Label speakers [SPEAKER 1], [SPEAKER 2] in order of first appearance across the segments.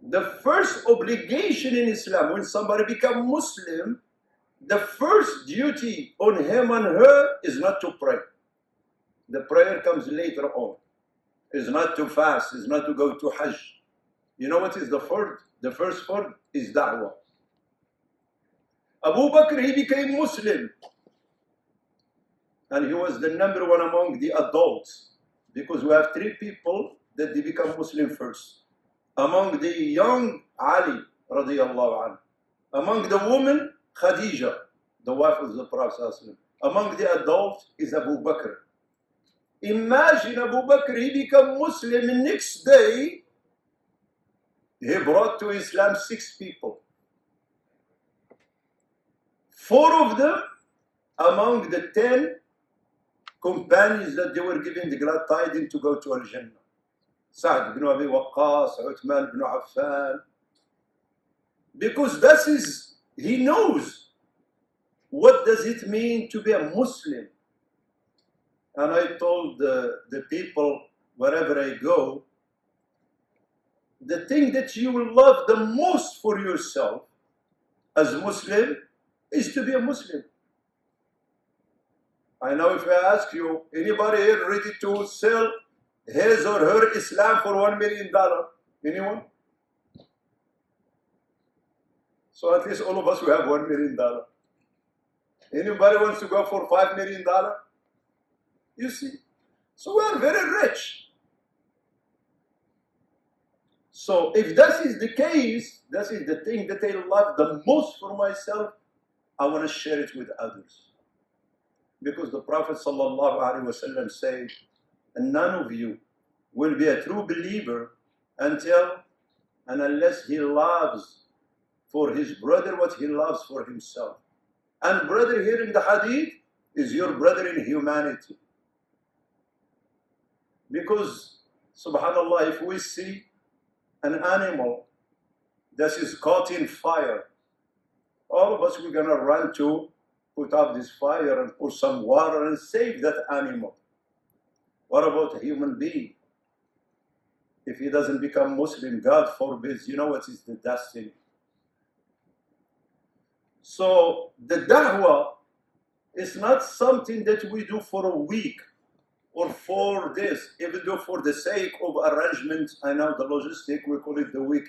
[SPEAKER 1] The first obligation in Islam, when somebody becomes Muslim, the first duty on him and her is not to pray. The prayer comes later on. Is not to fast, is not to go to Hajj. You know what is the first? The first fard is da'wah. Abu Bakr, he became Muslim. And he was the number one among the adults. Because we have three people that they become Muslim first. Among the young, Ali radiallahu anhu. Among the women, Khadija, the wife of the Prophet. Among the adults is Abu Bakr. Imagine Abu Bakr, he became Muslim, and next day, he brought to Islam 6 people. 4 of them among the 10 companions that they were given the glad tidings to go to Al-Jannah. Sa'd ibn Abi Waqqas, Uthman ibn Affan. Because that is, he knows what does it mean to be a Muslim. And I told the people, wherever I go, the thing that you will love the most for yourself as Muslim is to be a Muslim. I know if I ask you, anybody here ready to sell his or her Islam for $1 million? Anyone? So at least all of us will have $1 million. Anybody wants to go for $5 million? You see? So we are very rich. So if that is the case, that is the thing that I love the most for myself, I want to share it with others. Because the Prophet ﷺ said, and none of you will be a true believer until and unless he loves for his brother what he loves for himself. And brother here in the hadith is your brother in humanity. Because, subhanAllah, if we see an animal that is caught in fire, all of us, we're going to run to put out this fire and put some water and save that animal. What about a human being? If he doesn't become Muslim, God forbids, you know what is the destiny. So the da'wah is not something that we do for a week or for this, even though for the sake of arrangements, I know the logistic, we call it the week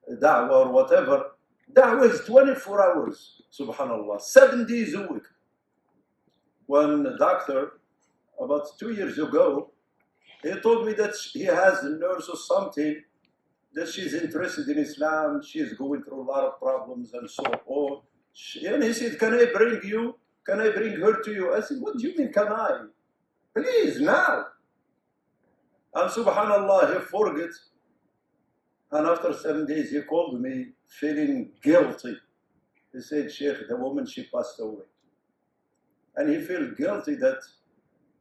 [SPEAKER 1] da'wah or whatever. Da'wah is 24 hours, subhanAllah, 7 days a week. One doctor, about 2 years ago, he told me that he has a nurse or something, that she's interested in Islam, she's going through a lot of problems and so on. And he said, can I bring her to you? I said, what do you mean, can I? Please, now. And subhanAllah, he forgot. And after 7 days, he called me feeling guilty. He said, Sheikh, the woman, she passed away. And he felt guilty that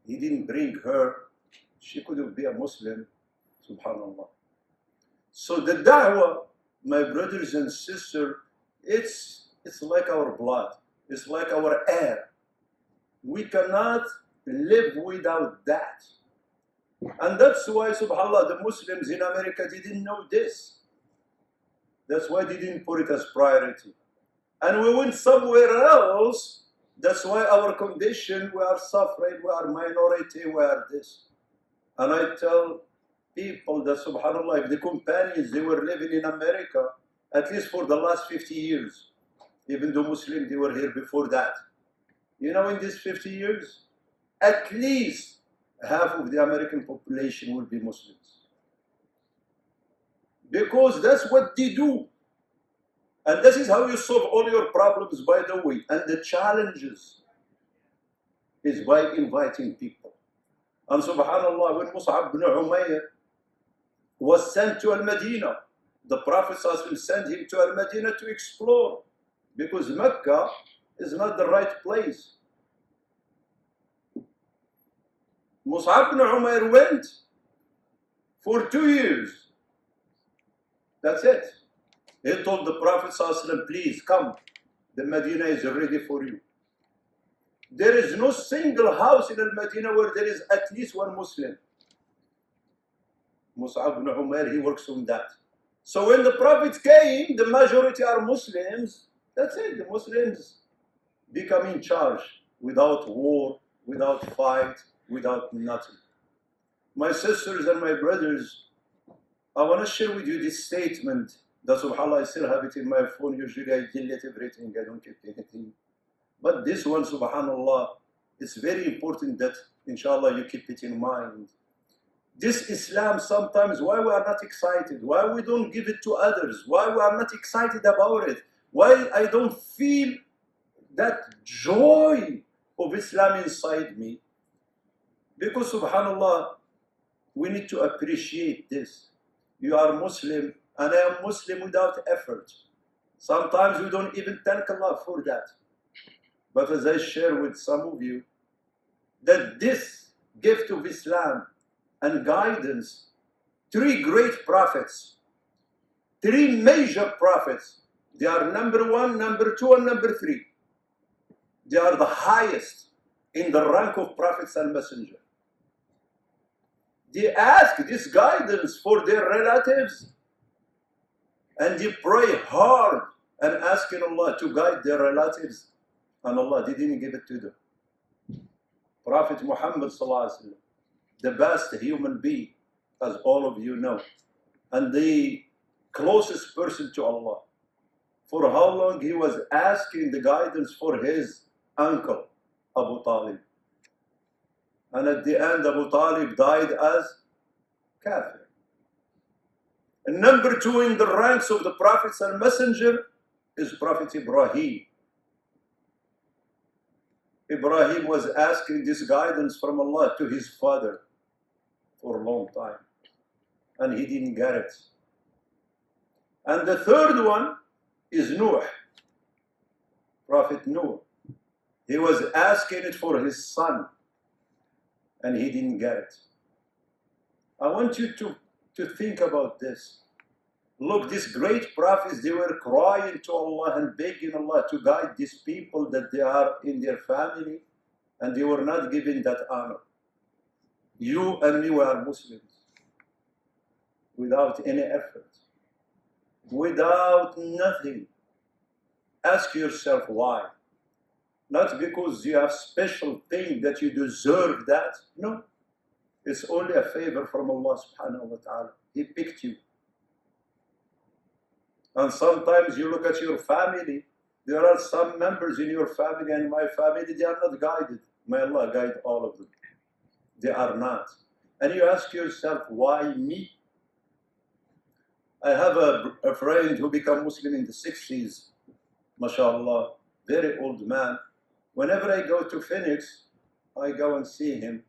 [SPEAKER 1] he didn't bring her. She could have been a Muslim, subhanAllah. So the da'wah, my brothers and sisters, it's like our blood. It's like our air. We cannot live without that. And that's why, subhanAllah, the Muslims in America didn't know this. That's why they didn't put it as priority. And we went somewhere else. That's why our condition, we are suffering, we are minority, we are this. And I tell people that, subhanAllah, if the companions, they were living in America, at least for the last 50 years, even though Muslims, they were here before that. You know, in these 50 years, at least half of the American population will be Muslims. Because that's what they do. And this is how you solve all your problems, by the way. And the challenges is by inviting people. And subhanAllah, when Mus'ab ibn Umayr was sent to Al-Madinah, the Prophet sent him to Al-Madinah to explore. Because Mecca is not the right place. Mus'ab ibn Umayr went for 2 years. That's it. He told the Prophet ﷺ, please come. The Medina is ready for you. There is no single house in Al-Madinah where there is at least one Muslim. Mus'ab ibn Umayr, he works on that. So when the Prophet came, the majority are Muslims. That's it, the Muslims become in charge without war, without fight, without nothing. My sisters and my brothers, I want to share with you this statement that subhanAllah, I still have it in my phone. Usually I delete everything, I don't keep anything. But this one, subhanAllah, it's very important that inshallah you keep it in mind. This Islam, sometimes why we are not excited, why we don't give it to others, why we are not excited about it, why I don't feel that joy of Islam inside me. Because subhanAllah, we need to appreciate this. You are Muslim, and I am Muslim without effort. Sometimes we don't even thank Allah for that. But as I share with some of you, that this gift of Islam and guidance, 3 great prophets, 3 major prophets, they are number 1, number 2, and number 3. They are the highest in the rank of prophets and messengers. They ask this guidance for their relatives, and they pray hard and asking Allah to guide their relatives, and Allah didn't give it to them. Prophet Muhammad sallallahu alaihi wasallam, the best human being, as all of you know, and the closest person to Allah. For how long he was asking the guidance for his uncle, Abu Talib. And at the end, Abu Talib died as kafir. And number 2 in the ranks of the prophets and messenger is Prophet Ibrahim. Ibrahim was asking this guidance from Allah to his father for a long time, and he didn't get it. And the 3rd one is Nuh, Prophet Nuh. He was asking it for his son, and he didn't get it. I want you to think about this. Look, these great prophets, they were crying to Allah and begging Allah to guide these people that they are in their family, and they were not given that honor. You and me were Muslims without any effort, without nothing. Ask yourself why. Not because you have special thing that you deserve that. No. It's only a favor from Allah subhanahu wa ta'ala. He picked you. And sometimes you look at your family, there are some members in your family and my family, they are not guided. May Allah guide all of them. They are not. And you ask yourself, why me? I have a friend who became Muslim in the 60s, mashallah, very old man. Whenever I go to Phoenix, I go and see him.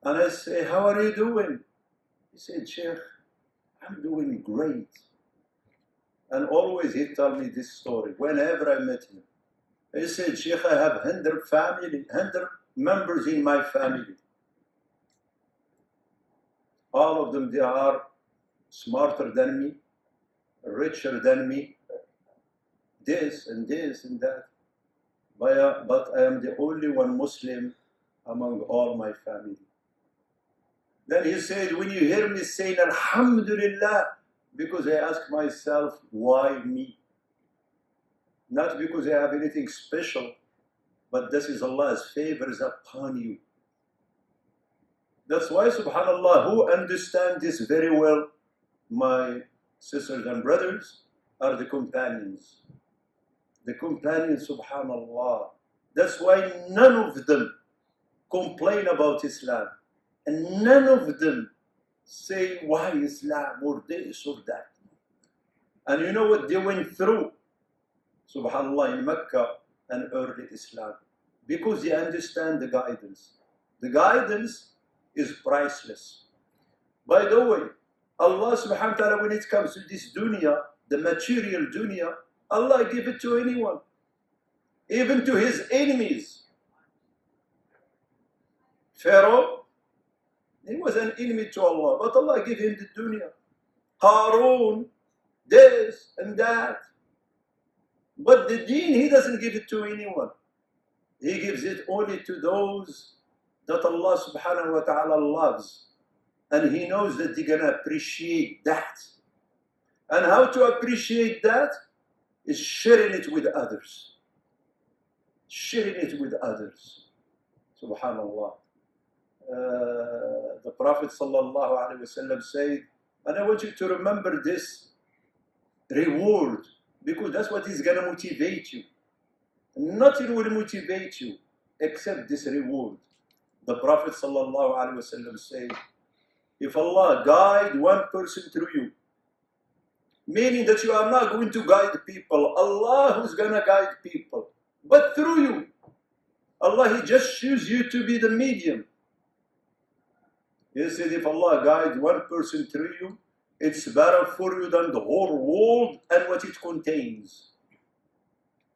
[SPEAKER 1] And I say, how are you doing? He said, Sheikh, I'm doing great. And always he tell me this story, whenever I met him. He said, Sheikh, I have 100 members in my family. All of them, they are smarter than me, richer than me, this and this and that. But I am the only one Muslim among all my family. Then he said, when you hear me saying Alhamdulillah, because I ask myself, why me? Not because I have anything special, but this is Allah's favors upon you. That's why, subhanAllah, who understand this very well, my sisters and brothers, are the companions. The companions, subhanAllah. That's why none of them complain about Islam. And none of them say, why Islam, or this or that. And you know what they went through, subhanAllah, in Mecca and early Islam? Because they understand the guidance. The guidance is priceless. By the way, Allah subhanahu wa ta'ala, when it comes to this dunya, the material dunya, Allah give it to anyone, even to his enemies. Pharaoh, he was an enemy to Allah, but Allah gave him the dunya. Harun, this and that. But the deen, he doesn't give it to anyone. He gives it only to those that Allah subhanahu wa ta'ala loves. And he knows that they're going to appreciate that. And how to appreciate that is sharing it with others. Sharing it with others. Subhanallah. The Prophet sallallahu alaihi wasallam said, and I want you to remember this reward, because that's what is going to motivate you. Nothing will motivate you except this reward. The Prophet sallallahu alaihi wasallam said, if Allah guide one person through you, meaning that you are not going to guide people, Allah who's going to guide people, but through you. Allah, He just chooses you to be the medium. He said, if Allah guides one person through you, it's better for you than the whole world and what it contains.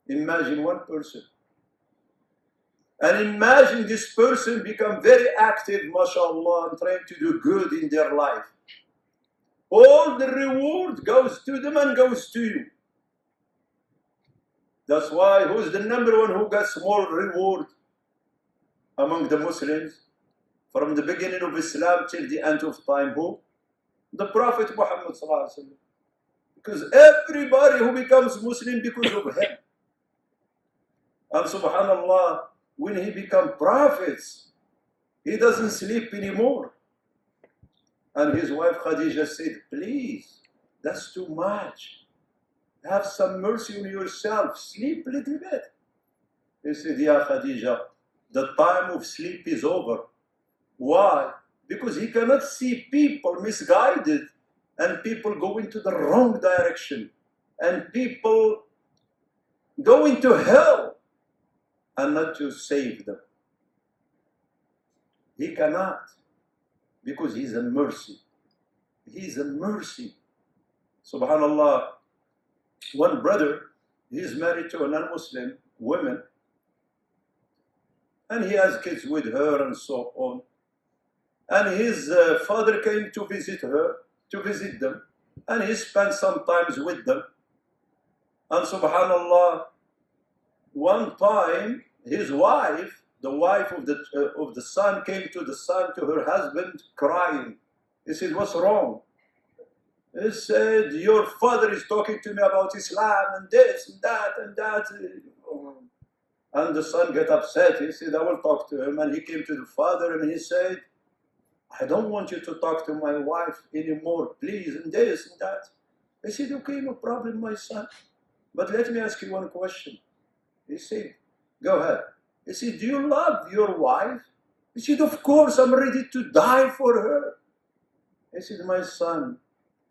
[SPEAKER 1] Imagine one person. And imagine this person become very active, mashallah, and trying to do good in their life. All the reward goes to them and goes to you. That's why, who's the number one who gets more reward among the Muslims? From the beginning of Islam till the end of time, who? The Prophet Muhammad sallallahu alaihi wasallam. Because everybody who becomes Muslim because of him. And subhanallah, when he become prophets, he doesn't sleep anymore. And his wife Khadija said, please, that's too much. Have some mercy on yourself. Sleep a little bit. He said, yeah, Khadija, the time of sleep is over. Why? Because he cannot see people misguided and people go into the wrong direction and people go into hell and not to save them. He cannot, because he's a mercy. He's a mercy. Subhanallah, one brother, he's married to a non-Muslim woman and he has kids with her and so on. And his father came to visit them, and he spent some time with them. And subhanallah, one time his wife, the wife of the son, came to her husband crying. He said, what's wrong? He said, your father is talking to me about Islam and this and that and that. And the son got upset. He said, I will talk to him. And he came to the father and he said, I don't want you to talk to my wife anymore, please, and this and that. I said, okay, no problem, my son. But let me ask you one question. He said, go ahead. He said, do you love your wife? He said, of course, I'm ready to die for her. I said, my son,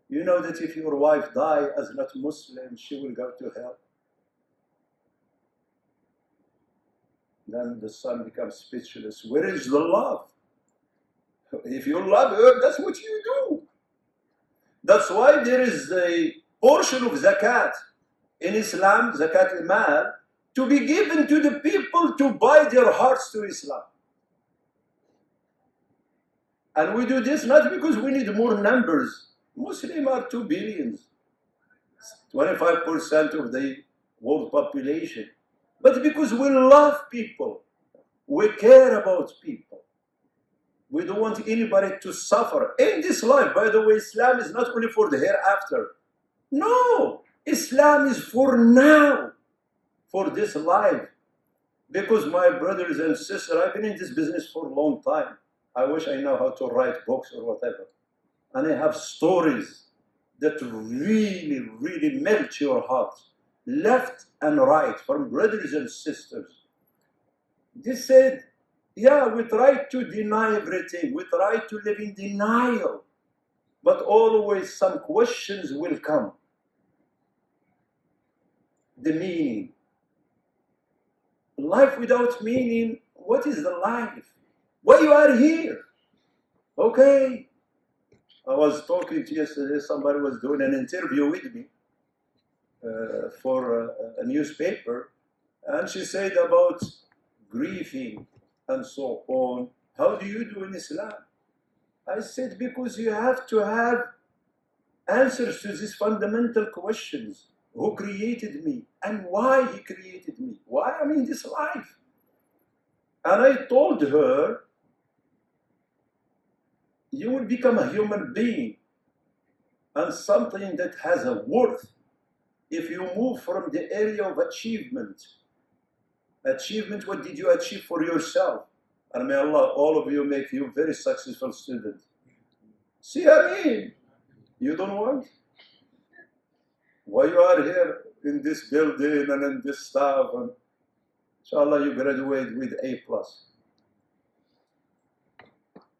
[SPEAKER 1] you know that if your wife dies as not Muslim, she will go to hell. Then the son becomes speechless. Where is the love? If you love her, that's what you do. That's why there is a portion of zakat in Islam, zakat al-mal, to be given to the people to buy their hearts to Islam. And we do this not because we need more numbers. Muslims are 2 billion, 25% of the world population. But because we love people, we care about people. We don't want anybody to suffer. In this life, by the way, Islam is not only for the hereafter. No, Islam is for now, for this life. Because my brothers and sisters, I've been in this business for a long time. I wish I know how to write books or whatever. And I have stories that really, really melt your heart, left and right, from brothers and sisters. They said, yeah, we try to deny everything. We try to live in denial. But always some questions will come. The meaning. Life without meaning, what is the life? Why you are here? Okay. I was talking to yesterday, somebody was doing an interview with me for a newspaper, and she said about grieving and so on. How do you do in Islam? I said, because you have to have answers to these fundamental questions. Who created me and why he created me? Why I'm in this life? And I told her, you will become a human being and something that has a worth. If you move from the area of achievement, what did you achieve for yourself? And may Allah, all of you, make you very successful student. See, I mean, you don't want? Why you are here in this building and in this stuff, and inshallah you graduate with A+.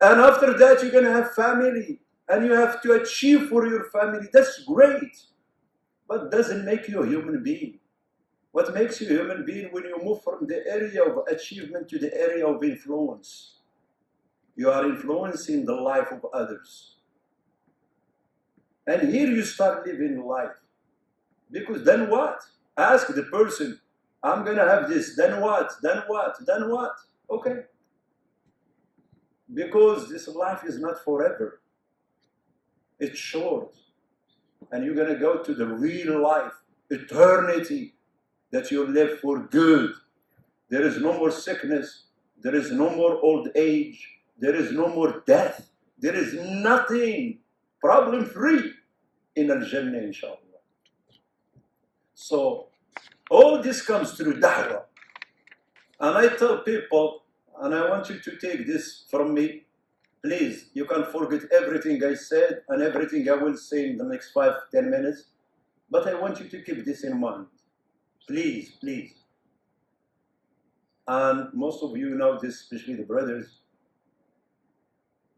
[SPEAKER 1] And after that you're going to have family, and you have to achieve for your family. That's great, but doesn't make you a human being. What makes you a human being when you move from the area of achievement to the area of influence? You are influencing the life of others. And here you start living life. Because then what? Ask the person, I'm going to have this, then what? Then what? Then what? Okay. Because this life is not forever. It's short. And you're going to go to the real life, eternity, that you live for good. There is no more sickness. There is no more old age. There is no more death. There is nothing problem-free in Al-Jannah, inshallah. So, all this comes through da'wah. And I tell people, and I want you to take this from me, please, you can forget everything I said and everything I will say in the next 5-10 minutes, but I want you to keep this in mind. Please, please. And most of you know this, especially the brothers.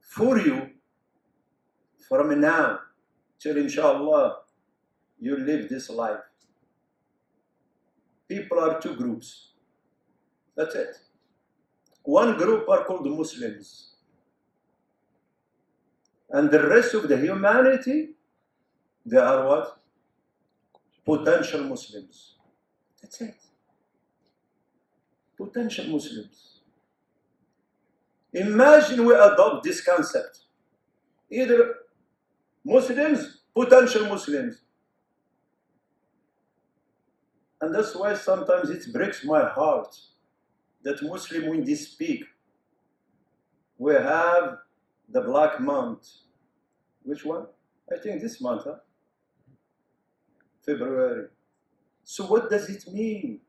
[SPEAKER 1] For you, from now till inshallah, you live this life. People are two groups. That's it. One group are called the Muslims. And the rest of the humanity, they are what? Potential Muslims. That's it. Potential Muslims. Imagine we adopt this concept. Either Muslims, potential Muslims. And that's why sometimes it breaks my heart that Muslim, when they speak, we have the Black Month. Which one? I think this month, huh? February. So what does it mean?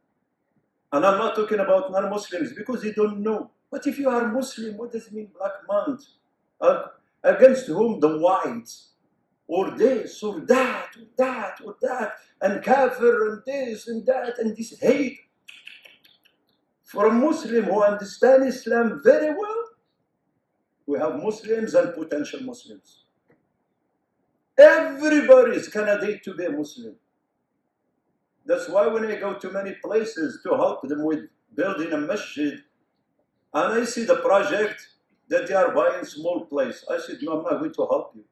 [SPEAKER 1] And I'm not talking about non-Muslims because they don't know. But if you are Muslim, what does it mean, Black Month? Against whom? The whites. Or this, or that, or that, or that. And kafir, and this, and that, and this hate. For a Muslim who understands Islam very well, we have Muslims and potential Muslims. Everybody is candidate to be a Muslim. That's why when I go to many places to help them with building a masjid, and I see the project that they are buying small place, I said, no, I'm not going to help you.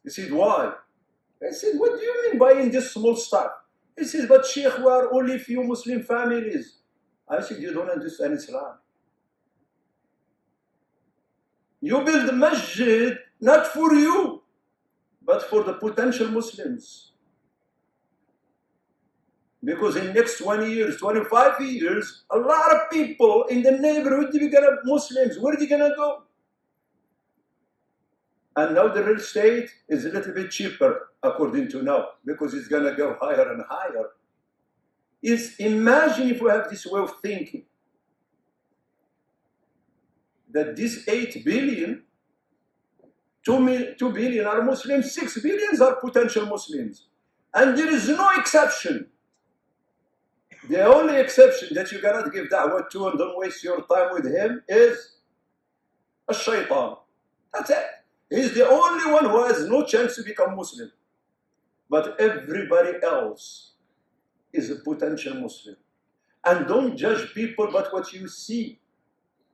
[SPEAKER 1] He said, why? I said, what do you mean buying this small stuff? He said, but Sheikh, we are only few Muslim families. I said, you don't understand Islam. You build a masjid not for you, but for the potential Muslims. Because in next 20 years, 25 years, a lot of people in the neighborhood will become Muslims. Where are they going to go? And now the real estate is a little bit cheaper, according to now, because it's going to go higher and higher. Imagine if we have this way of thinking, that this 8 billion, 2 billion are Muslims, 6 billion are potential Muslims. And there is no exception. The only exception that you cannot give da'wah to and don't waste your time with him is a shaitan. That's it. He's the only one who has no chance to become Muslim. But everybody else is a potential Muslim. And don't judge people but what you see,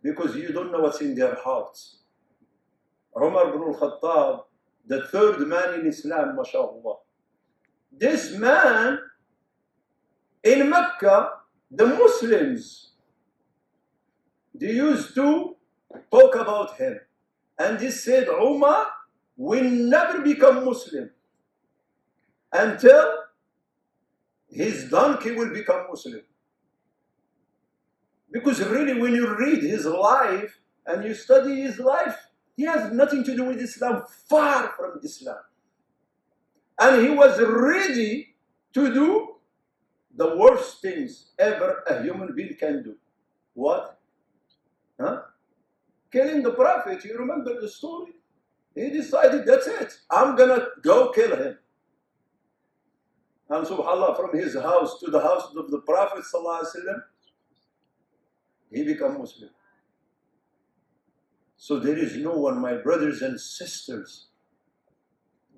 [SPEAKER 1] because you don't know what's in their hearts. Umar ibn al-Khattab, the third man in Islam, mashallah. This man, in Mecca, the Muslims, they used to talk about him. And they said, Umar will never become Muslim until his donkey will become Muslim. Because really, when you read his life and you study his life, he has nothing to do with Islam, far from Islam. And he was ready to do the worst things ever a human being can do. What? Huh? Killing the prophet. You remember the story? He decided, that's it. I'm going to go kill him. And subhanAllah, from his house to the house of the Prophet ﷺ, he became Muslim. So there is no one, my brothers and sisters,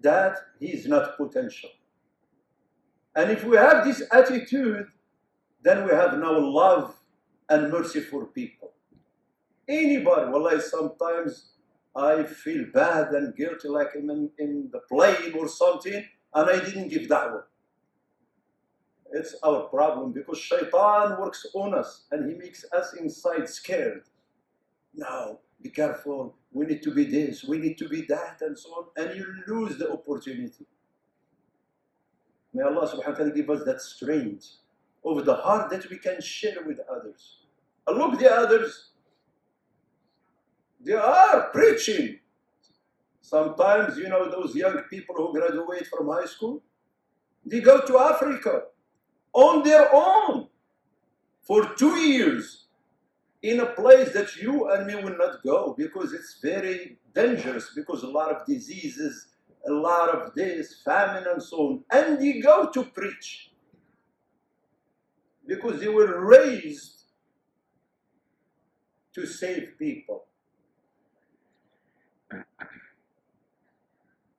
[SPEAKER 1] that he is not potential. And if we have this attitude, then we have now love and mercy for people. Anybody, wallahi, sometimes I feel bad and guilty, like I'm in the plane or something, and I didn't give da'wah. It's our problem, because shaitan works on us and he makes us inside scared. No, be careful, we need to be this, we need to be that, and so on, and you lose the opportunity. May Allah subhanahu wa ta'ala give us that strength of the heart that we can share with others. And look, the others, they are preaching. Sometimes, you know, those young people who graduate from high school, they go to Africa on their own for 2 years in a place that you and me will not go, because it's very dangerous, because a lot of diseases, a lot of this, famine and so on. And they go to preach because they were raised to save people.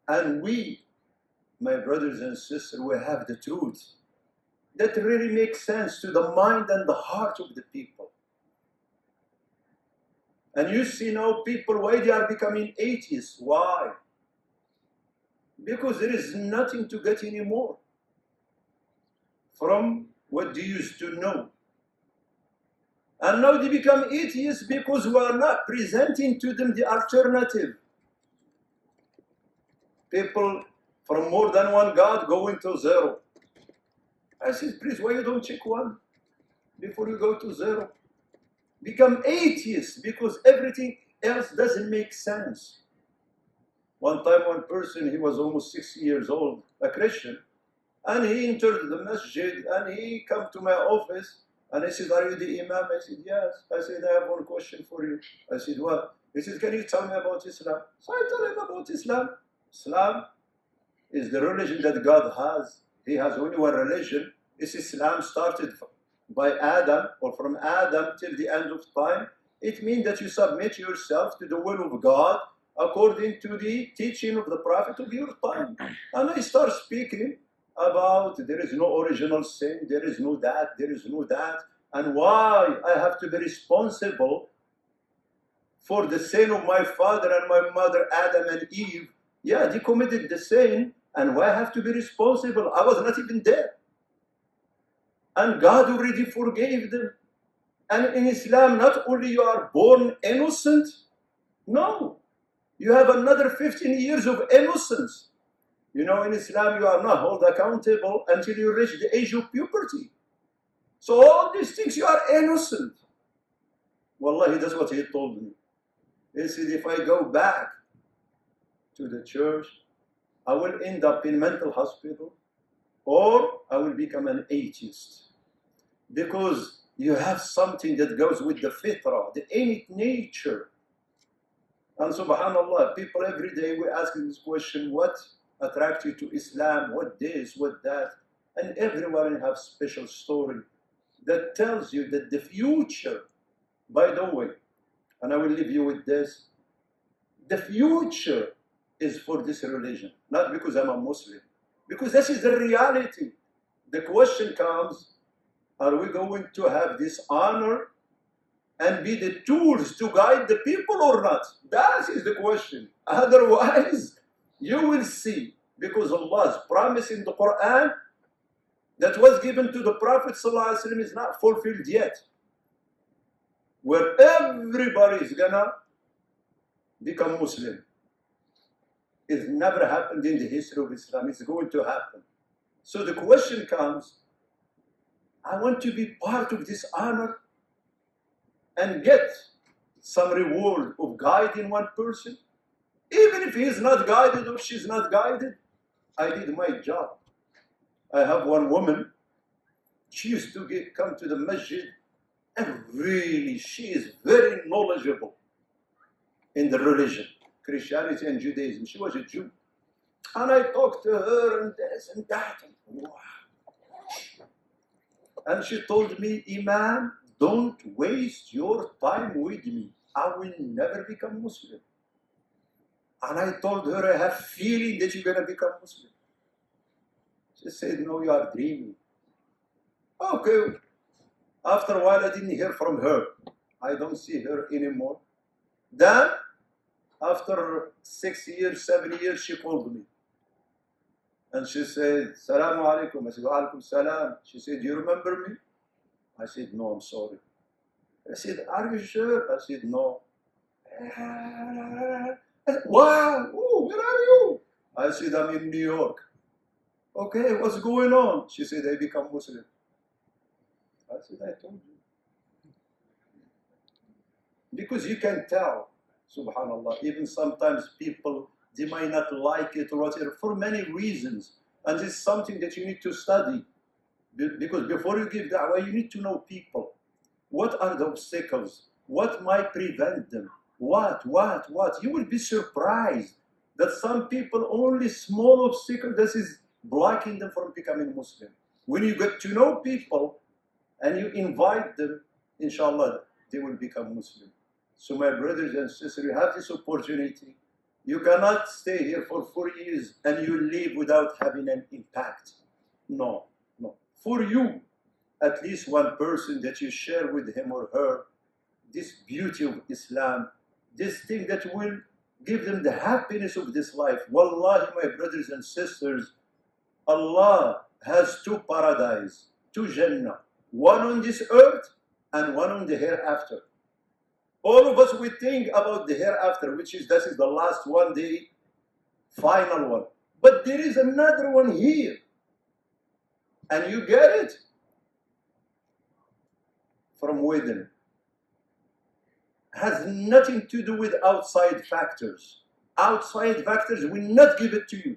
[SPEAKER 1] And we, my brothers and sisters, we have the truth that really makes sense to the mind and the heart of the people. And you see now people, why they are becoming atheists. Why? Because there is nothing to get anymore from what they used to know. And now they become atheists because we are not presenting to them the alternative. People from more than one God going to zero. I said, please, why you don't check one before you go to zero? Become atheists because everything else doesn't make sense. One time, one person, he was almost 60 years old, a Christian, and he entered the masjid and he came to my office and I said, are you the imam? I said, yes. I said, I have one question for you. I said, what? He said, can you tell me about Islam? So I told him about Islam. Islam is the religion that God has. He has only one religion. This Islam started by Adam, or from Adam till the end of time. It means that you submit yourself to the will of God according to the teaching of the Prophet of your time. And I start speaking about there is no original sin, there is no that, there is no that, and why I have to be responsible for the sin of my father and my mother, Adam and Eve. Yeah, they committed the sin, and why I have to be responsible? I was not even there. And God already forgave them. And in Islam, not only you are born innocent, no, you have another 15 years of innocence. You know, in Islam, you are not held accountable until you reach the age of puberty. So all these things, you are innocent. Wallahi, that's what he told me. He said, if I go back to the church, I will end up in mental hospital, or I will become an atheist. Because you have something that goes with the fitrah, the innate nature. And subhanAllah, people every day we ask this question, what attracts you to Islam, what this, what that? And everyone has special story that tells you that the future, by the way, and I will leave you with this, the future is for this religion, not because I'm a Muslim, because this is the reality. The question comes, are we going to have this honor and be the tools to guide the people or not? That is the question. Otherwise, you will see, because Allah's promise in the Quran that was given to the Prophet ﷺ is not fulfilled yet, where everybody is gonna become Muslim. It's never happened in the history of Islam. It's going to happen. So the question comes, I want to be part of this honor and get some reward of guiding one person, even if he is not guided or she's not guided. I did my job. I have one woman, she used to come to the masjid, and really, she is very knowledgeable in the religion, Christianity and Judaism. She was a Jew. And I talked to her and this and that. And wow. And she told me, Imam, don't waste your time with me. I will never become Muslim. And I told her, I have a feeling that you're going to become Muslim. She said, no, you are dreaming. Okay. After a while, I didn't hear from her. I don't see her anymore. Then, after 6 years, 7 years, she called me. And she said, Salaam alaikum. I said, wa alaikum salam. She said, do you remember me? I said, no, I'm sorry. I said, are you sure? I said, no. I said, wow, ooh, where are you? I said, I'm in New York. Okay, what's going on? She said, I become Muslim. I said, I told you. Because you can tell, subhanallah, even sometimes people, they might not like it or whatever, for many reasons. And it's something that you need to study. Because before you give da'wah, you need to know people. What are the obstacles? What might prevent them? What? You will be surprised that some people, only small obstacle, this is blocking them from becoming Muslim. When you get to know people and you invite them, inshallah, they will become Muslim. So my brothers and sisters, you have this opportunity. You cannot stay here for 4 years and you leave without having an impact. No. For you, at least one person that you share with him or her this beauty of Islam, this thing that will give them the happiness of this life. Wallahi, my brothers and sisters, Allah has two paradise, two Jannah, one on this earth and one on the hereafter. All of us, we think about the hereafter, this is the last one, the final one. But there is another one here. And you get it from within. Has nothing to do with outside factors. Outside factors will not give it to you.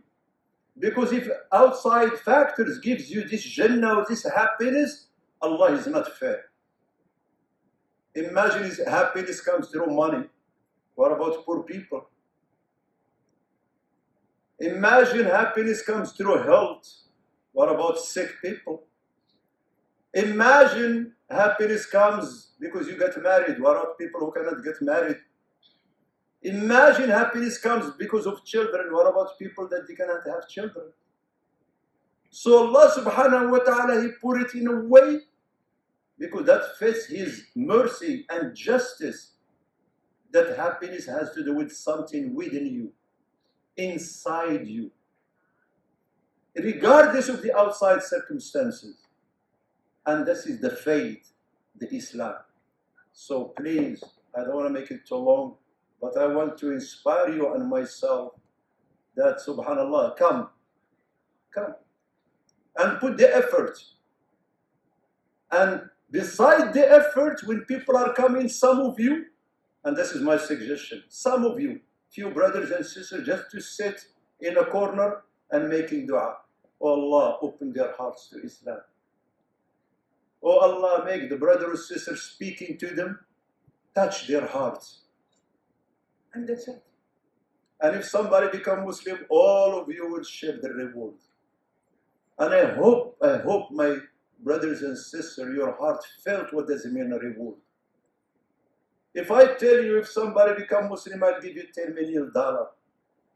[SPEAKER 1] Because if outside factors gives you this Jannah, this happiness, Allah is not fair. Imagine his happiness comes through money. What about poor people? Imagine happiness comes through health. What about sick people? Imagine happiness comes because you get married. What about people who cannot get married? Imagine happiness comes because of children. What about people that they cannot have children? So Allah subhanahu wa ta'ala, He put it in a way because that fits His mercy and justice. That happiness has to do with something within you, inside you, regardless of the outside circumstances. And this is the faith, the Islam. So please, I don't want to make it too long, but I want to inspire you and myself that subhanallah, come and put the effort. And beside the effort, when people are coming, some of you, and this is my suggestion, some of you, few brothers and sisters, just to sit in a corner and making dua. Oh Allah, open their hearts to Islam. Oh Allah, make the brother or sister speaking to them, touch their hearts. And that's it. And if somebody become Muslim, all of you will share the reward. And I hope my brothers and sisters, your heart felt what does it mean a reward. If I tell you if somebody become Muslim, I'll give you $10 million,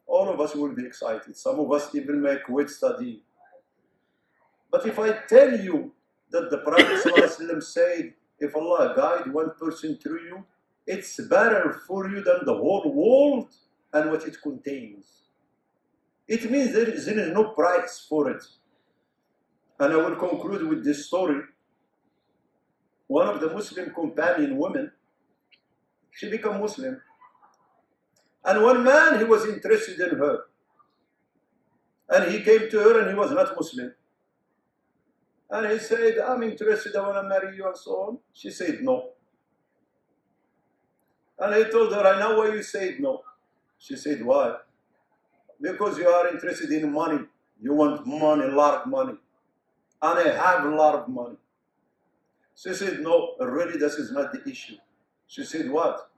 [SPEAKER 1] all of us will be excited. Some of us even may quit study. But if I tell you that the Prophet ﷺ said, if Allah guide one person through you, it's better for you than the whole world and what it contains. It means there is no price for it. And I will conclude with this story. One of the Muslim companion women, she became Muslim. And one man, he was interested in her. And he came to her and he was not Muslim. And he said, I'm interested, I want to marry you and so on. She said no. And he told her, I know why you said no. She said, why? Because you are interested in money. You want money, a lot of money. And I have a lot of money. She said, no, really, this is not the issue. She said, what?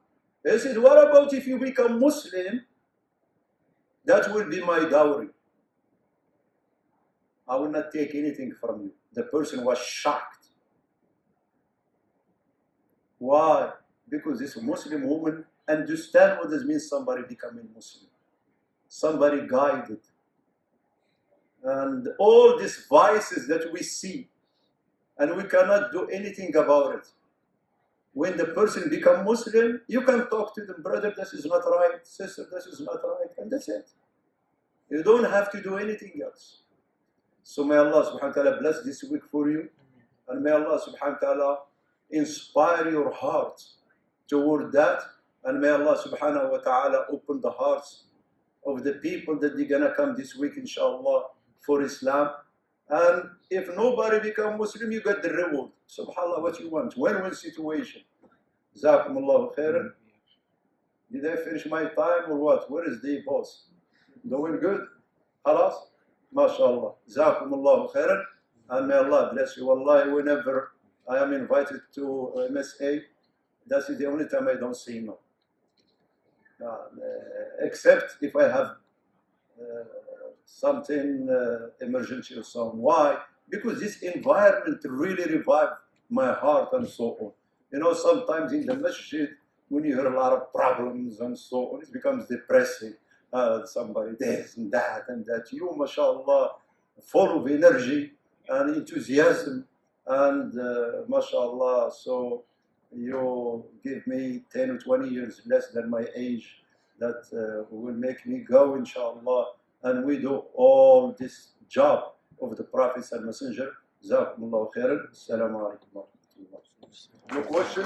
[SPEAKER 1] I said, what about if you become Muslim? That will be my dowry. I will not take anything from you. The person was shocked. Why? Because this Muslim woman understand what this means, somebody becoming Muslim. Somebody guided. And all these vices that we see, and we cannot do anything about it. When the person become Muslim, you can talk to them, brother, this is not right, sister, this is not right, and that's it. You don't have to do anything else. So may Allah subhanahu wa ta'ala bless this week for you, and may Allah subhanahu wa ta'ala inspire your heart toward that, and may Allah subhanahu wa ta'ala open the hearts of the people that they're gonna come this week, inshallah, for Islam. And if nobody become Muslim, you get the reward. Subhanallah, what you want. Win-win situation. Jazakumullahu khairan. Did I finish my time or what? Where is the boss? Doing good? Khalas? MashaAllah. Jazakumullahu khairan. And may Allah bless you. Wallahi, whenever I am invited to MSA, that's the only time I don't say no. Except if I have something emergency or so on. Why? Because this environment really revived my heart and so on. You know, sometimes in the masjid, when you hear a lot of problems and so on, it becomes depressing. Somebody this and that and that. You, mashallah, full of energy and enthusiasm, and mashallah, so you give me 10 or 20 years less than my age, that will make me go, inshallah, and we do all this job of the prophets and messenger. Jazakumullahu khairan. Assalamu alaikum wa rahmatullah. No question?